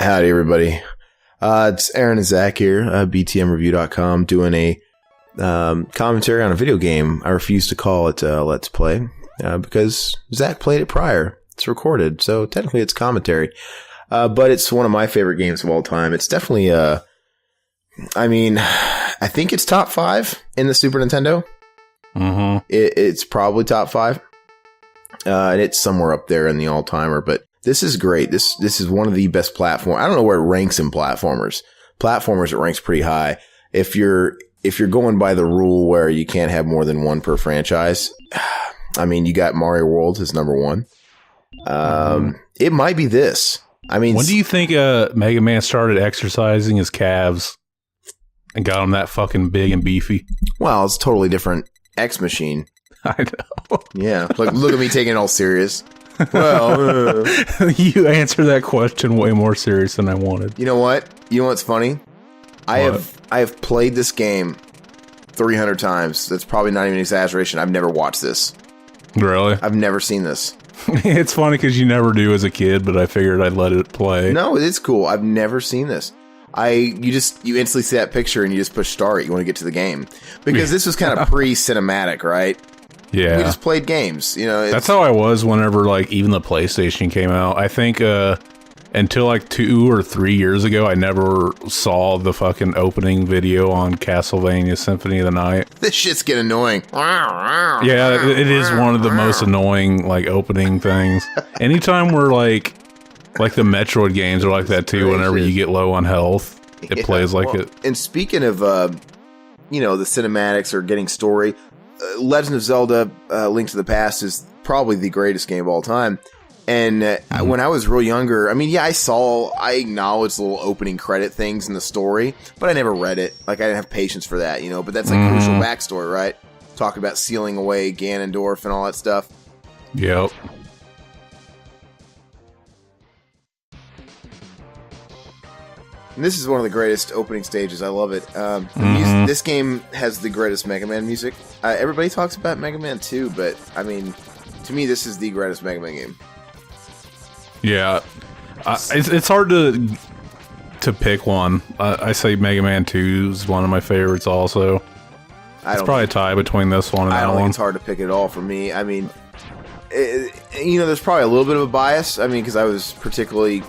Howdy, everybody. It's Aaron and Zach here, btmreview.com, doing a commentary on a video game. I refuse to call it Let's Play because Zach played it prior. It's recorded, so technically it's commentary. But it's one of my favorite games of all time. It's definitely, I think it's top 5 in the Super Nintendo. Mm-hmm. It's probably top 5. And it's somewhere up there in the all-timer, but this is great. This is one of the best platform. I don't know where it ranks in platformers. Platformers, it ranks pretty high. If you're going by the rule where you can't have more than one per franchise, I mean, you got Mario World as number 1. It might be this. I mean, when do you think Mega Man started exercising his calves and got him that fucking big and beefy? Well, it's a totally different X machine. I know. Yeah, look at me taking it all serious. Well, you answer that question way more serious than I wanted. You know what? You know what's funny? I have played this game 300 times. That's probably not even an exaggeration. I've never watched this. Really? I've never seen this. It's funny because you never do as a kid, but I figured I'd let it play. No, it's cool. I've never seen this. You instantly see that picture and you just push start. You want to get to the game because this was kind of pre-cinematic, right? Yeah. We just played games, you know. That's how I was whenever, like, even the PlayStation came out. I think until, like, 2 or 3 years ago, I never saw the fucking opening video on Castlevania Symphony of the Night. This shit's getting annoying. Yeah, it is one of the most annoying, like, opening things. Anytime we're, like the Metroid games are like that, too, whenever you get low on health, it plays like it. And speaking of, the cinematics or getting story, Legend of Zelda Link to the Past is probably the greatest game of all time. And when I was real younger, I mean, yeah, I acknowledged the little opening credit things in the story, but I never read it. Like, I didn't have patience for that, you know, but that's like crucial backstory, right? Talking about sealing away Ganondorf and all that stuff. Yep. And this is one of the greatest opening stages. I love it. This game has the greatest Mega Man music. Everybody talks about Mega Man 2, but I mean, to me, this is the greatest Mega Man game. Yeah, it's hard to pick one. I say Mega Man 2 is one of my favorites. Also, it's probably a tie between this one and that one. I don't think it's hard to pick at all for me. I mean, there's probably a little bit of a bias. I mean, because I was particularly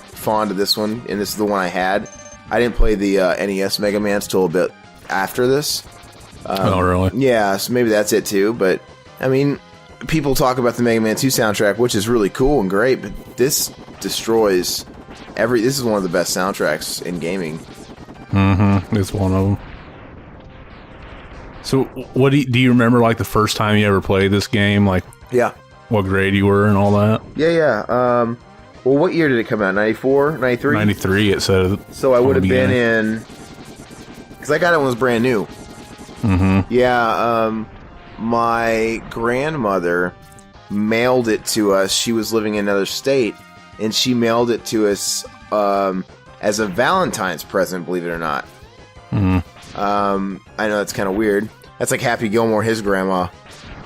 fond of this one, and this is the one I had. I didn't play the NES Mega Man's till a bit after this. Oh, really? Yeah, so maybe that's it too. But I mean, people talk about the Mega Man 2 soundtrack, which is really cool and great, but this destroys this is one of the best soundtracks in gaming. It's one of them. So, what do you remember? Like the first time you ever played this game? Like, yeah, what grade you were and all that? Yeah. Well, what year did it come out? 94? 93? 93, it said. So I would have been in... Because I got it when it was brand new. Yeah, my grandmother mailed it to us. She was living in another state, and she mailed it to us as a Valentine's present, believe it or not. I know that's kind of weird. That's like Happy Gilmore, his grandma.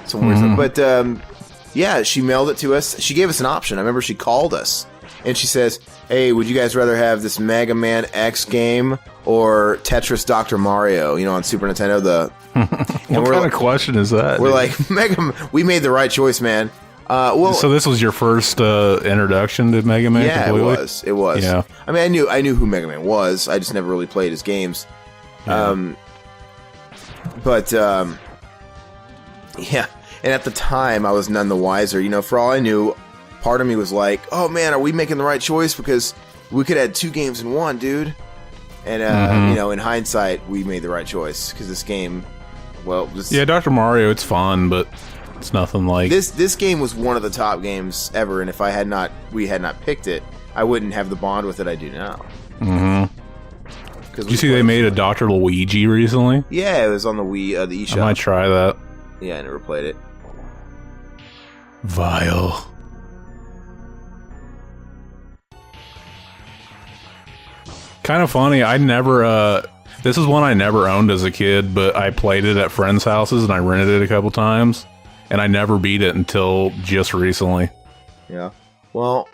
Some weird stuff. But... yeah, she mailed it to us. She gave us an option. I remember she called us, and she says, hey, would you guys rather have this Mega Man X game or Tetris Dr. Mario, on Super Nintendo? What kind of question is that? We're like, we made the right choice, man. So this was your first introduction to Mega Man? Yeah, completely? It was. Yeah. I mean, I knew who Mega Man was. I just never really played his games. Yeah. Yeah. And at the time, I was none the wiser. For all I knew, part of me was like, oh, man, are we making the right choice? Because we could have 2 games in one, dude. And, in hindsight, we made the right choice. Because this game, yeah, Dr. Mario, it's fun, but it's nothing like... This game was one of the top games ever, and if we had not picked it, I wouldn't have the bond with it I do now. Did you see they made a Dr. Luigi recently? Yeah, it was on the Wii, the eShop. I might try that. Yeah, I never played it. Vile. Kind of funny. I never, this is one I never owned as a kid, but I played it at friends' houses and I rented it a couple times, and I never beat it until just recently. Yeah. Well,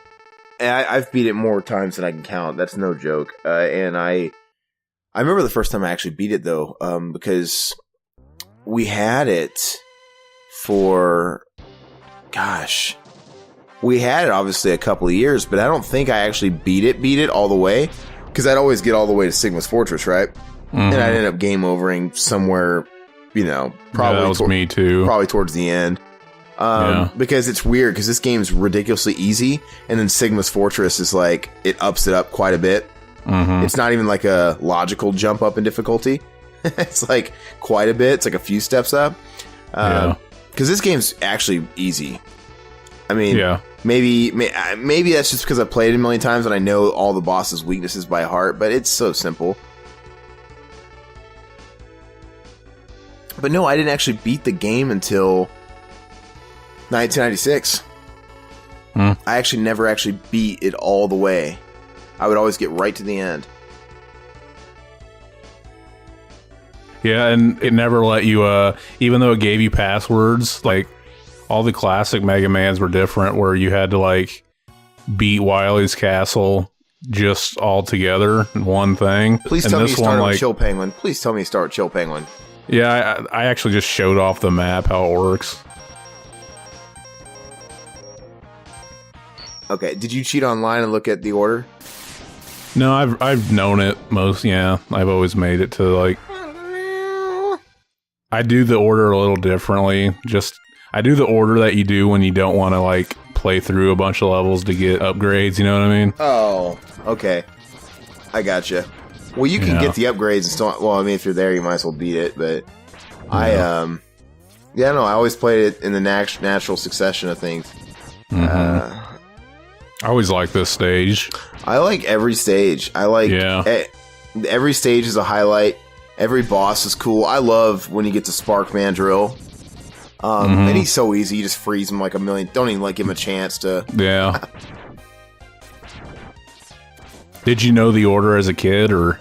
I've beat it more times than I can count. That's no joke. And I remember the first time I actually beat it though, because we had it for, gosh, we had it obviously a couple of years, but I don't think I actually beat it all the way, because I'd always get all the way to Sigma's Fortress, right? Mm-hmm. And I'd end up game overing somewhere, probably that was me too. Probably towards the end. Because it's weird, because this game's ridiculously easy, and then Sigma's Fortress is like, it ups it up quite a bit. Mm-hmm. It's not even like a logical jump up in difficulty. It's like quite a bit. It's like a few steps up. Because this game's actually easy. I mean, maybe that's just because I've played it a million times and I know all the boss's weaknesses by heart, but it's so simple. But no, I didn't actually beat the game until 1996. I actually never actually beat it all the way. I would always get right to the end. Yeah, and it never let you, even though it gave you passwords, like, all the classic Mega Mans were different, where you had to, like, beat Wily's Castle just all together in one thing. Please tell me you start with Chill Penguin. Please tell me you start with Chill Penguin. Yeah, I actually just showed off the map, how it works. Okay, did you cheat online and look at the order? No, I've known it I've always made it to, like, I do the order a little differently. I do the order that you do when you don't want to, like, play through a bunch of levels to get upgrades, you know what I mean? Oh, okay. I gotcha. Well, you can get the upgrades and still, well, I mean, if you're there, you might as well beat it, but I always played it in the natural succession of things. Mm-hmm. I always like this stage. I like every stage. I like every stage is a highlight. Every boss is cool. I love when you get to Spark Mandrill. And he's so easy. You just freeze him like a million. Don't even like give him a chance to. Yeah. Did you know the order as a kid, or?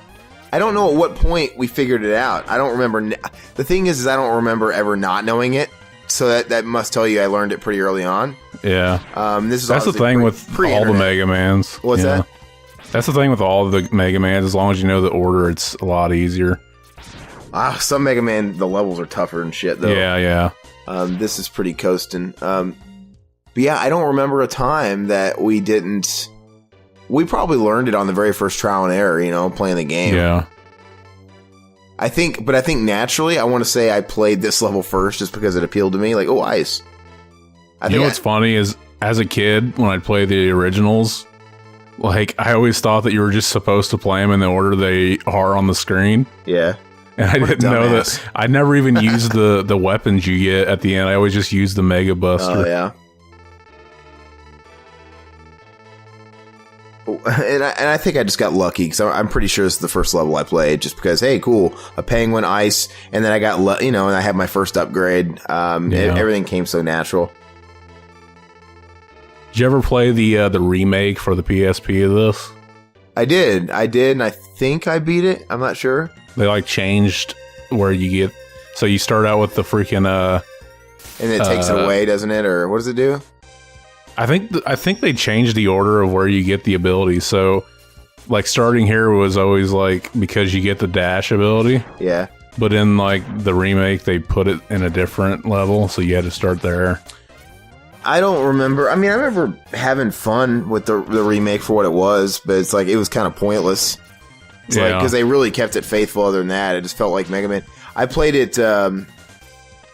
I don't know at what point we figured it out. I don't remember. The thing is I don't remember ever not knowing it. So that must tell you I learned it pretty early on. Yeah. That's the thing with all the Mega Mans. What's that? That's the thing with all the Mega Mans. As long as you know the order, it's a lot easier. Some Mega Man, the levels are tougher and shit, though. Yeah. This is pretty coasting. But yeah, I don't remember a time that we didn't. We probably learned it on the very first trial and error, playing the game. Yeah. I think naturally, I want to say I played this level first just because it appealed to me. Like, oh, ice. What's funny is, as a kid, when I'd play the originals, like, I always thought that you were just supposed to play them in the order they are on the screen. Yeah. And I didn't know that. I never even used the weapons you get at the end. I always just used the Mega Buster. Oh, yeah. And I think I just got lucky, because I'm pretty sure this is the first level I played, just because, hey, cool, a penguin, ice, and then I got, and I had my first upgrade. Everything came so natural. Did you ever play the remake for the PSP of this? I did, and I think I beat it. I'm not sure. They, like, changed where you get... So you start out with the freaking... and it takes it away, doesn't it? Or what does it do? I think they changed the order of where you get the ability. So, like, starting here was always, like, because you get the dash ability. Yeah. But in, like, the remake, they put it in a different level, so you had to start there. I don't remember. I mean, I remember having fun with the remake for what it was, but it's like, it was kind of pointless. It's like, because they really kept it faithful. Other than that, it just felt like Mega Man. I played it on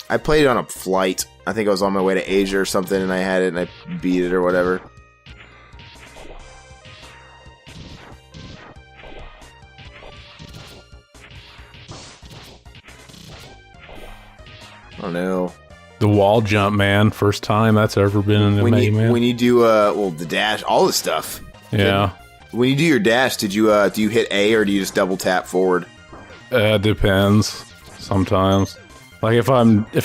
a flight. I think I was on my way to Asia or something, and I had it, and I beat it or whatever. I don't know. The wall jump, man. First time that's ever been in a Mega Man. When you do, the dash, all the stuff. Yeah. When you do your dash, do you hit A, or do you just double tap forward? Depends. Sometimes. Like, if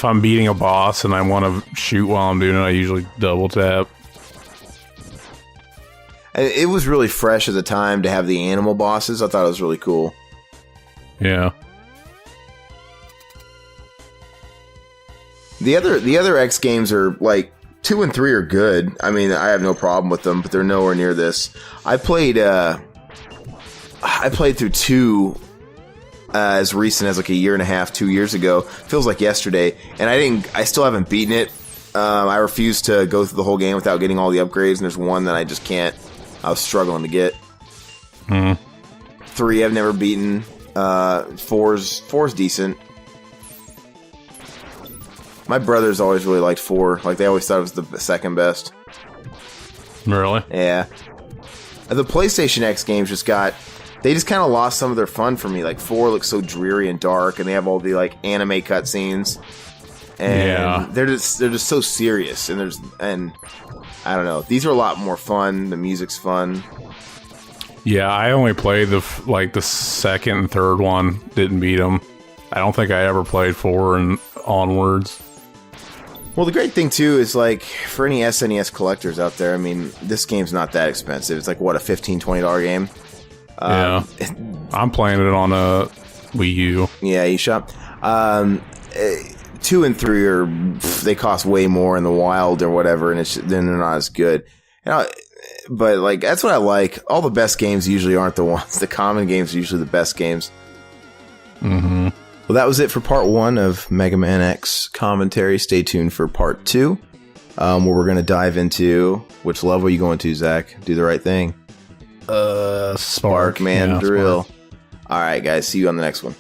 I'm beating a boss and I want to shoot while I'm doing it, I usually double tap. It was really fresh at the time to have the animal bosses. I thought it was really cool. Yeah. The other X games are, like, 2 and 3 are good. I mean, I have no problem with them, but they're nowhere near this. I played through 2 as recent as like a year and a half, 2 years ago. Feels like yesterday, and I still haven't beaten it. I refuse to go through the whole game without getting all the upgrades, and there's one that I just can't. I was struggling to get. 3 I've never beaten. 4's decent. My brothers always really liked 4. Like, they always thought it was the second best. Really? Yeah. The PlayStation X games they just kind of lost some of their fun for me. Like, 4 looks so dreary and dark, and they have all the, like, anime cutscenes. And they're just so serious. And I don't know. These are a lot more fun. The music's fun. Yeah, I only played the second and third one. Didn't beat them. I don't think I ever played 4 and onwards. Well, the great thing, too, is, like, for any SNES collectors out there, I mean, this game's not that expensive. It's like, what, a $15, $20 game? Yeah. I'm playing it on a Wii U. Yeah, eShop. 2 and 3 they cost way more in the wild or whatever, and they're not as good. But, like, that's what I like. All the best games usually aren't the ones. The common games are usually the best games. Mm-hmm. Well, that was it for part 1 of Mega Man X commentary. Stay tuned for part 2, where we're going to dive into... Which level are you going to, Zach? Do the right thing. Spark Man Drill. Spark. All right, guys. See you on the next one.